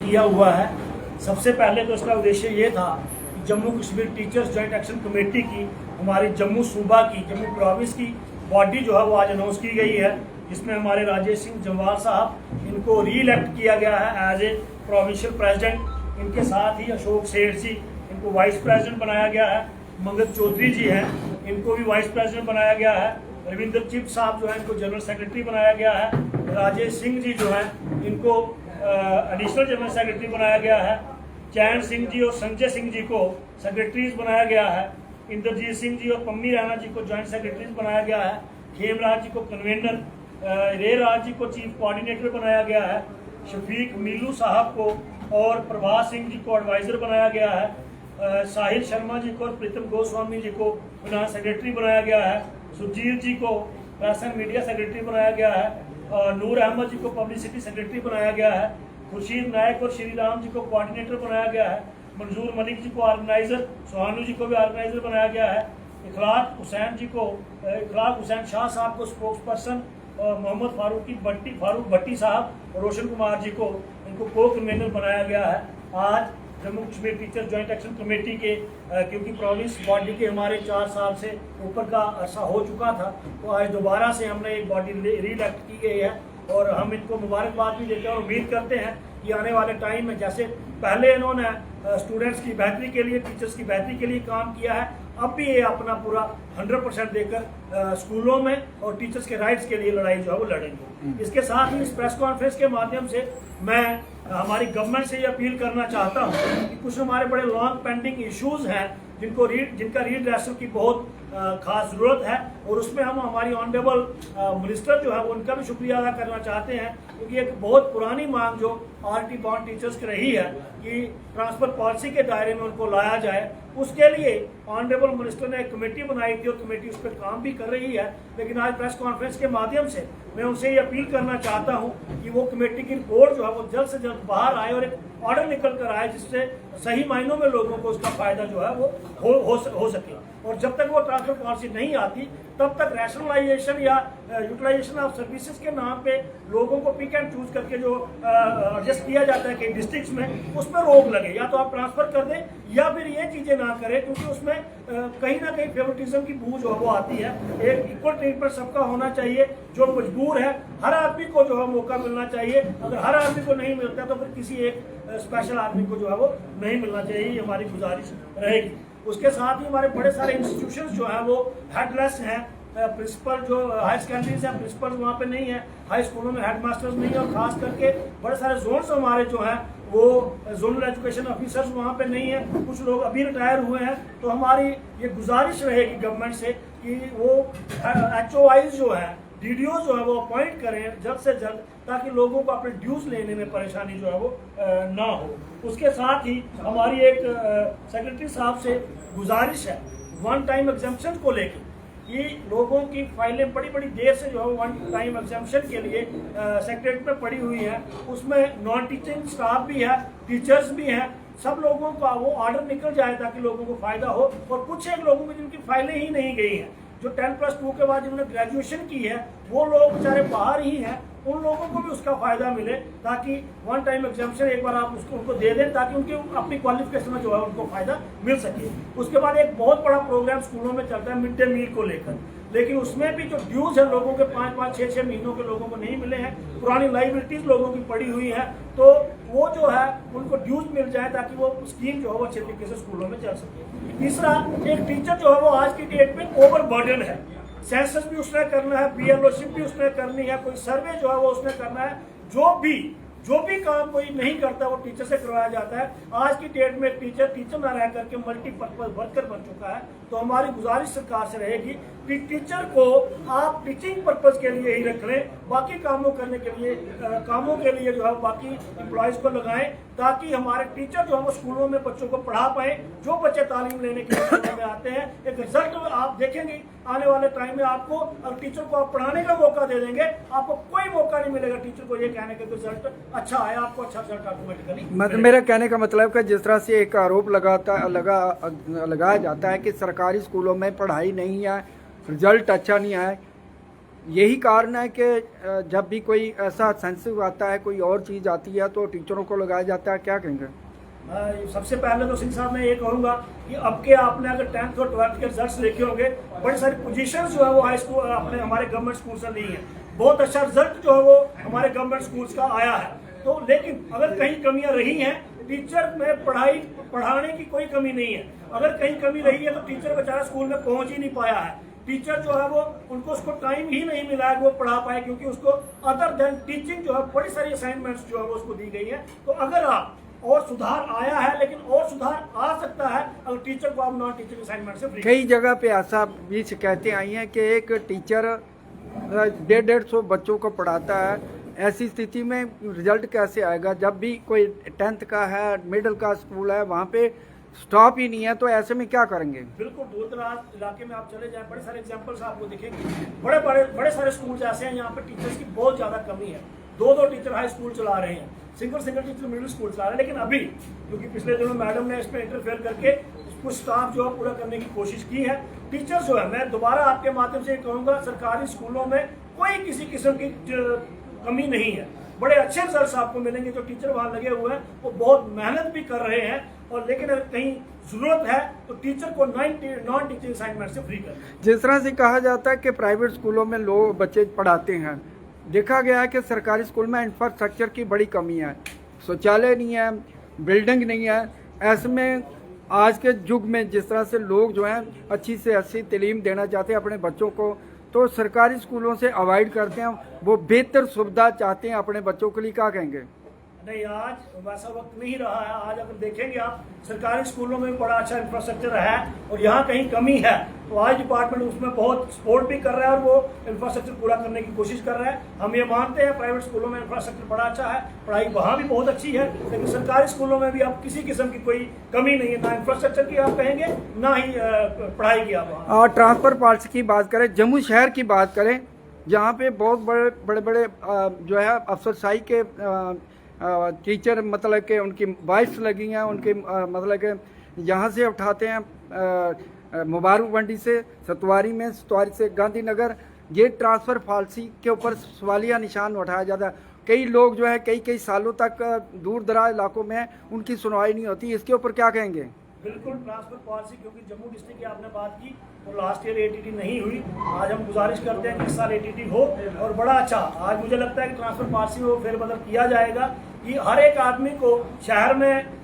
किया हुआ है। सबसे पहले तो इसका उद्देश्य ये था कि Jammu Kashmir teachers joint action committee की हमारी जम्मू सूबा की जम्मू प्रोविंस की बॉडी जो है वो आज अनाउंस की गई है, जिसमें हमारे राजेश सिंह जम्वाल साहब इनको री इलेक्ट किया गया है एज ए प्रोविंशियल प्रेसिडेंट। इनके साथ ही अशोक सेठ जी इनको वाइस प्रेसिडेंट बनाया गया है। मंगत चौधरी जी हैं, इनको भी वाइस प्रेसिडेंट बनाया गया है। रविंदर चिप साहब जो है इनको जनरल सेक्रेटरी बनाया गया है। राजेश सिंह जी जो हैं इनको एडिशनल जनरल सेक्रेटरी बनाया गया है। चैन सिंह जी और संजय सिंह जी को सेक्रेटरीज बनाया गया है। इंद्रजीत सिंह जी और पम्मी राणा जी को ज्वाइंट सेक्रेटरीज बनाया गया है। खेमराज जी को कन्वेनर, रे राज जी को चीफ कोऑर्डिनेटर बनाया गया है। शफीक मीलू साहब को और प्रभास सिंह जी को एडवाइजर बनाया गया है। साहिल शर्मा जी को और प्रीतम गोस्वामी जी को फिनांस सेक्रेटरी बनाया गया है। सुरजीत जी को प्रेस एंड मीडिया सेक्रेटरी बनाया गया है। और नूर अहमद जी को पब्लिसिटी सेक्रेटरी बनाया गया है। खुर्शीद नायक और श्री राम जी को कोऑर्डिनेटर बनाया गया है। मंजूर मलिक जी को ऑर्गेनाइजर, सोहानू जी को भी ऑर्गेनाइजर बनाया गया है। इखलाक हुसैन शाह साहब को स्पोक्स पर्सन और मोहम्मद फारूक भट्टी साहब और रोशन कुमार जी को इनको को कन्वेनर बनाया गया है। आज Jammu Kashmir teacher joint action committee के क्योंकि प्रोविंस बॉडी के हमारे 4 साल से ऊपर का अरसा हो चुका था, तो आज दोबारा से हमने एक बॉडी री इलेक्ट की गई है और हम इनको मुबारकबाद भी देते हैं और उम्मीद करते हैं कि आने वाले टाइम में जैसे पहले इन्होंने स्टूडेंट्स की बेहतरी के लिए, टीचर्स की बेहतरी के लिए काम किया है, अब भी ये अपना पूरा 100% देकर स्कूलों में और टीचर्स के राइट्स के लिए लड़ाई जो है वो लड़ेंगे। इसके साथ ही इस प्रेस कॉन्फ्रेंस के माध्यम से मैं हमारी गवर्नमेंट से ये अपील करना चाहता हूँ कि कुछ हमारे बड़े लॉन्ग पेंडिंग इश्यूज हैं जिनका रीड्रेसल की बहुत खास जरूरत है और उसमें हम हमारी ऑनरेबल मिनिस्टर जो है वो उनका भी शुक्रिया अदा करना चाहते हैं, क्योंकि एक बहुत पुरानी मांग जो आरटी बॉन्ड टीचर्स की रही है कि ट्रांसफर पॉलिसी के दायरे में उनको लाया जाए। उसके लिए ऑनरेबल मिनिस्टर ने एक कमेटी बनाई थी और कमेटी उस पर काम भी कर रही है। लेकिन आज प्रेस कॉन्फ्रेंस के माध्यम से मैं उनसे ये अपील करना चाहता हूँ कि वो कमेटी की रिपोर्ट जो है वो जल्द से जल्द बाहर आए और एक ऑर्डर निकल कर आए जिससे सही मायनों में लोगों को उसका फायदा जो है वो हो सके। और जब तक वो ट्रांसफर पॉलिसी नहीं आती तब तक रैशनलाइजेशन या यूटिलाइजेशन ऑफ सर्विसेज के नाम पे लोगों को पिक एंड चूज करके जो एडजस्ट किया जाता है कई डिस्ट्रिक्ट्स में, उसमें रोक लगे। या तो आप ट्रांसफर कर दें या फिर ये चीजें ना करें, क्योंकि उसमें कहीं ना कहीं फेवरेटिज्म की बूझ वो आती है। एक इक्वल ट्रीटमेंट सबका होना चाहिए। जो मजबूर है हर आदमी को जो है मौका मिलना चाहिए। अगर हर आदमी को नहीं मिलता तो फिर किसी एक स्पेशल आदमी को जो है वो नहीं मिलना चाहिए, ये हमारी गुजारिश रहेगी। उसके साथ ही हमारे बड़े सारे इंस्टीट्यूशंस जो हैं वो हेडलेस हैं। प्रिंसिपल जो हाई सेकेंडरीज हैं प्रिंसिपल वहाँ पे नहीं है, हाई स्कूलों में हेडमास्टर्स नहीं है और खास करके बड़े सारे जोन्स हमारे जो हैं वो जोनल एजुकेशन ऑफिसर्स वहाँ पे नहीं है। कुछ लोग अभी रिटायर हुए हैं। तो हमारी ये गुजारिश रहेगी गवर्नमेंट से कि वो HOIs जो है, DDO जो है वो अपॉइंट करें जल्द से जल्द, ताकि लोगों को अपने ड्यूज लेने में परेशानी जो है वो ना हो। उसके साथ ही हमारी एक सेक्रेटरी साहब से गुजारिश है वन टाइम एग्जाम्पशन को लेकर कि लोगों की फाइलें बड़ी बड़ी देर से जो है वन टाइम एग्जाम्पशन के लिए सेक्रेटरीट में पड़ी हुई है। उसमें नॉन टीचिंग स्टाफ भी है, टीचर्स भी हैं, सब लोगों का वो ऑर्डर निकल जाए ताकि लोगों को फायदा हो। और कुछ एक लोगों की जिनकी फाइलें ही नहीं गई हैं, जो 10+2 के बाद जिन्होंने ग्रेजुएशन की है, वो लोग बेचारे बाहर ही हैं, उन लोगों को भी उसका फायदा मिले, ताकि वन टाइम एग्जाम्पशन एक बार आप उसको उनको दे दें ताकि उनके अपनी क्वालिफिकेशन में जो है उनको फायदा मिल सके। उसके बाद एक बहुत बड़ा प्रोग्राम स्कूलों में चलता है मिड डे मील को लेकर, लेकिन उसमें भी जो ड्यूज है लोगों के 5-5, 6-6 महीनों के लोगों को नहीं मिले हैं, पुरानी लाइबिलिटीज लोगों की पड़ी हुई है, तो वो जो है उनको ड्यूज मिल जाए ताकि वो स्कीम जो है वो अच्छे तरीके से स्कूलों में चल सके। तीसरा, एक टीचर जो है वो आज की डेट में ओवर बर्डन है। सेंसस भी उसने करना है, BLOशिप भी उसने करनी है, कोई सर्वे जो है वो उसने करना है। जो भी काम कोई नहीं करता वो टीचर से करवाया जाता है। आज की डेट में टीचर ना रह करके मल्टीपर्पज वर्कर बन चुका है। तो हमारी गुजारिश सरकार से रहेगी कि टीचर को आप टीचिंग पर्पज के लिए ही रख लें, बाकी कामों के लिए जो है बाकी एम्प्लॉयज को लगाएं, ताकि हमारे टीचर जो है वो स्कूलों में बच्चों को पढ़ा पाए। जो बच्चे तालीम लेने के लिए में आते हैं, एक रिजल्ट आप देखेंगे आने वाले टाइम में। आपको अगर टीचर को आप पढ़ाने का मौका दे देंगे, आपको कोई मौका नहीं मिलेगा टीचर को ये कहने के रिजल्ट अच्छा आया, आपको अच्छा रिजल्ट ऑटोमेटिकली। मेरा कहने का मतलब कि जिस तरह से एक आरोप लगाया जाता है कि सरकारी स्कूलों में पढ़ाई नहीं है, रिजल्ट अच्छा नहीं आया, यही कारण है कि जब भी कोई ऐसा सेंसिटिव आता है, कोई और चीज़ आती है तो टीचरों को लगाया जाता है, क्या कहेंगे? सबसे पहले तो सिंह साहब मैं ये कहूँगा कि अब के आपने अगर 10th और 12th के रिजल्ट देखे होंगे, बड़ी सारी पोजीशंस जो है वो हाई स्कूल अपने हमारे गवर्नमेंट स्कूल से ली है। बहुत अच्छा रिजल्ट जो है वो हमारे गवर्नमेंट स्कूल्स का आया है। तो लेकिन अगर कहीं कमियां रही हैं, टीचर में पढ़ाने की कोई कमी नहीं है। अगर कहीं कमी रही है तो टीचर बेचारा स्कूल में पहुंच ही नहीं पाया है। टीचर जो है वो उनको उसको टाइम ही नहीं मिला है कि वो पढ़ा पाए, क्योंकि उसको अदर देन टीचिंग जो है बड़ी सारी असाइनमेंट्स जो है वो उसको दी गई है। तो अगर आप और सुधार आया है, लेकिन और सुधार आ सकता है अगर टीचर को आप नॉन टीचिंग असाइनमेंट से फ्री। कई जगह पे ऐसा भी शिकायतें आई हैं कि एक टीचर 150 बच्चों को पढ़ाता है। ऐसी स्थिति में रिजल्ट कैसे आएगा? जब भी कोई 10th का है, मिडिल का स्कूल है, वहाँ पे स्टॉप ही नहीं है, तो ऐसे में क्या करेंगे? बिल्कुल, दूर दराज इलाके में आप चले जाएं, बड़े सारे एग्जांपल्स आपको दिखेंगे। बड़े सारे स्कूल ऐसे हैं यहाँ पे टीचर्स की बहुत ज्यादा कमी है। दो टीचर हाई स्कूल चला रहे हैं, सिंगल टीचर मिडिल स्कूल चला रहे हैं। लेकिन अभी क्योंकि पिछले दिनों मैडम ने इसमें इंटरफेयर करके कुछ स्टाफ जो है पूरा करने की कोशिश की है। टीचर्स जो है, मैं दोबारा आपके माध्यम से कहूँगा, सरकारी स्कूलों में कोई किसी किस्म की कमी नहीं है। बड़े अच्छे रिजल्ट्स आपको मिलेंगे। जो टीचर वहाँ लगे हुए हैं वो बहुत मेहनत भी कर रहे हैं। और लेकिन अगर कहीं जरूरत है तो टीचर को नॉन टीचिंग असाइनमेंट से फ्री करना। जिस तरह से कहा जाता है कि प्राइवेट स्कूलों में लोग बच्चे पढ़ाते हैं, देखा गया है कि सरकारी स्कूल में इंफ्रास्ट्रक्चर की बड़ी कमी है, शौचालय नहीं है, बिल्डिंग नहीं है। ऐसे में आज के युग में जिस तरह से लोग जो हैं अच्छी से अच्छी तालीम देना चाहते हैं अपने बच्चों को, तो सरकारी स्कूलों से अवॉइड करते हैं, वो बेहतर सुविधा चाहते हैं अपने बच्चों के लिए। क्या कहेंगे? नहीं, आज वैसा वक्त नहीं रहा है। आज अगर देखेंगे आप, सरकारी स्कूलों में बड़ा अच्छा इंफ्रास्ट्रक्चर है और यहाँ कहीं कमी है तो आज डिपार्टमेंट उसमें बहुत सपोर्ट भी कर रहा है और वो इंफ्रास्ट्रक्चर पूरा करने की कोशिश कर रहा है। हम ये मानते हैं प्राइवेट स्कूलों में इंफ्रास्ट्रक्चर बड़ा अच्छा है, पढ़ाई वहाँ भी बहुत अच्छी है, लेकिन सरकारी स्कूलों में भी अब किसी किस्म की कोई कमी नहीं है, ना इंफ्रास्ट्रक्चर की आप कहेंगे ना ही पढ़ाई की आप। ट्रांसफर पॉलिसी की बात करें, जम्मू शहर की बात करें, जहाँ पे बहुत बड़े जो है अफसरशाही के टीचर, मतलब कि उनकी वाइफ्स लगी हैं, उनके मतलब कि यहाँ से उठाते हैं मुबारक मंडी से, सतवारी से गांधीनगर। ये ट्रांसफ़र पॉलिसी के ऊपर सवालिया निशान उठाया जाता है। कई लोग जो है कई सालों तक दूर दराज इलाकों में उनकी सुनवाई नहीं होती। इसके ऊपर क्या कहेंगे? बिल्कुल, ट्रांसफर पॉलिसी, क्योंकि जम्मू डिस्ट्रिक्ट की आपने बात की तो लास्ट ईयर एटीटी नहीं हुई। आज हम गुजारिश करते हैं कि इस साल एटीटी हो और बड़ा अच्छा। आज मुझे लगता है कि ट्रांसफर पॉलिसी में वो फेरबदल किया जाएगा कि हर एक आदमी को शहर में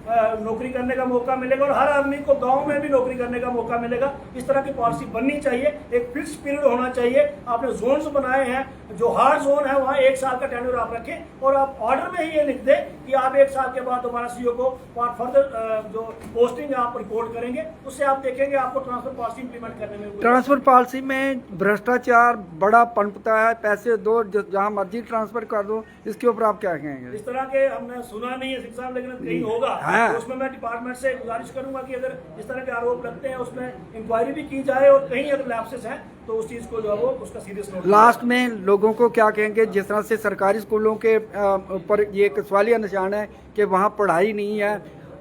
नौकरी करने का मौका मिलेगा और हर आदमी को गांव में भी नौकरी करने का मौका मिलेगा। इस तरह की पॉलिसी बननी चाहिए। एक फिक्स पीरियड होना चाहिए। आपने जोन्स बनाए हैं, जो हार्ड जोन है वहाँ 1 साल का टेन्योर आप रखें और आप ऑर्डर में ही ये लिख दें कि आप 1 साल के बाद दोबारा सीईओ को फर्दर जो पोस्टिंग आप रिपोर्ट करेंगे, उससे आप देखेंगे आपको ट्रांसफर पॉलिसी इंप्लीमेंट करने में। ट्रांसफर पॉलिसी में भ्रष्टाचार बड़ा पनपता है, पैसे दो जहाँ मर्जी ट्रांसफर कर दो। इसके ऊपर आप क्या कहेंगे? इस तरह के हमने सुना नहीं है सिंह साहब, लेकिन कहीं होगा। तो उसमें मैं डिपार्टमेंट से गुजारिश करूंगा कि अगर इस तरह के आरोप लगते हैं उसमें इंक्वायरी भी की जाए और कहीं अगर लैप्सेस हैं तो उस चीज को जो है वो उसका सीरियस नोट। लास्ट में लोगों को क्या कहेंगे? जिस तरह से सरकारी स्कूलों के ऊपर ये एक सवालिया निशान है कि वहाँ पढ़ाई नहीं है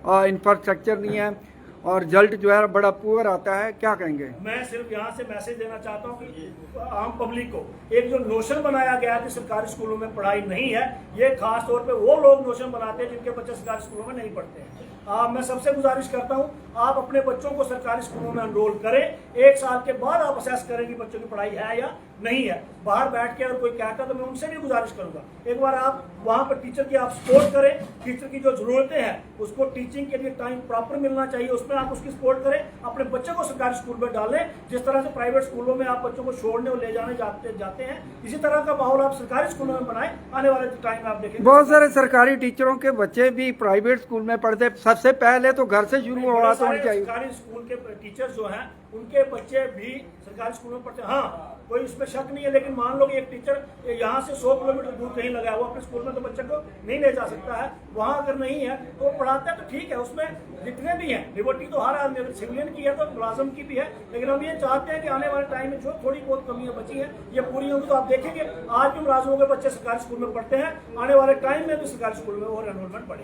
और इंफ्रास्ट्रक्चर नहीं है और रिजल्ट जो है बड़ा पुअर आता है, क्या कहेंगे? मैं सिर्फ यहाँ से मैसेज देना चाहता हूँ कि आम पब्लिक को एक जो नोशन बनाया गया है कि सरकारी स्कूलों में पढ़ाई नहीं है, ये खास तौर पे वो लोग नोशन बनाते हैं जिनके बच्चे सरकारी स्कूलों में नहीं पढ़ते हैं। मैं सबसे गुजारिश करता हूँ आप अपने बच्चों को सरकारी स्कूलों में एनरोल करें। 1 साल के बाद आप असेस करें कि बच्चों की पढ़ाई है या नहीं है। बाहर बैठ के अगर कोई कहता तो मैं उनसे भी गुजारिश करूंगा एक बार आप वहाँ पर टीचर की आप सपोर्ट करें। टीचर की जो जरूरतें हैं उसको टीचिंग के लिए टाइम प्रॉपर मिलना चाहिए, उसमें आप उसकी सपोर्ट करें। अपने बच्चों को सरकारी स्कूल में डालें। जिस तरह से प्राइवेट स्कूलों में आप बच्चों को छोड़ने और ले जाने जाते हैं, इसी तरह का माहौल आप सरकारी स्कूलों में बनाएं। आने वाले टाइम में आप देखेंगे बहुत सारे सरकारी टीचरों के बच्चे भी प्राइवेट स्कूल में पढ़ते। सबसे पहले तो घर से शुरू होना तो चाहिए। सरकारी स्कूल के टीचर जो हैं उनके बच्चे भी सरकारी स्कूल में पढ़ते हैं। हाँ, कोई उसमें शक नहीं है, लेकिन मान लो कि एक टीचर यहाँ से 100 किलोमीटर दूर कहीं लगा है, वो अपने स्कूल में तो बच्चे को नहीं ले जा सकता है। वहाँ अगर नहीं है तो पढ़ाता है तो ठीक है। उसमें जितने भी हैं लिबर्टी तो हर आदमी, अगर सिविलियन की है तो मुलाजम की भी है, लेकिन हम ये चाहते हैं कि आने वाले टाइम में जो थोड़ी बहुत कमियां बची हैं ये पूरी होंगी। तो आप देखेंगे आज भी मुलाजमों के बच्चे सरकारी स्कूल में पढ़ते हैं, आने वाले टाइम में भी सरकारी स्कूल में और एनरोलमेंट बढ़ेगी।